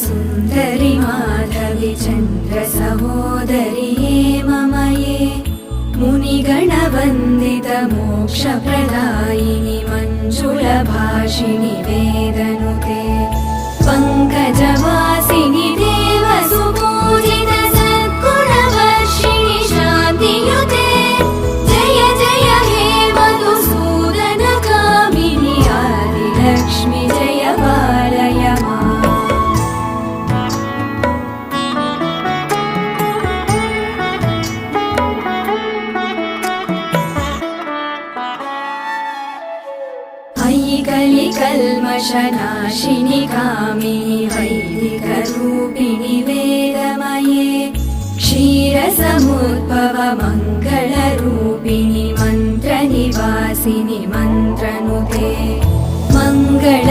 सुन्दरि माधवि चन्द्र सहोदरि हेममये मुनिगणवन्दित मोक्षप्रदायिनि मञ्जुलभाषिणि वेदनुते पङ्कजवासिनि देवसुपूजित सद्गुणवर्षिणि शान्तियुते जय जय हे मधुसूदन कामिनि आदिलक्ष्मि जय पालय माम्। कलिकल्मषनाशिनि कामिनि वैदिकरूपिणि वेदमये क्षीरसमुद्भव मङ्गलरूपिणि मन्त्रनिवासिनि मन्त्रनुते मङ्गल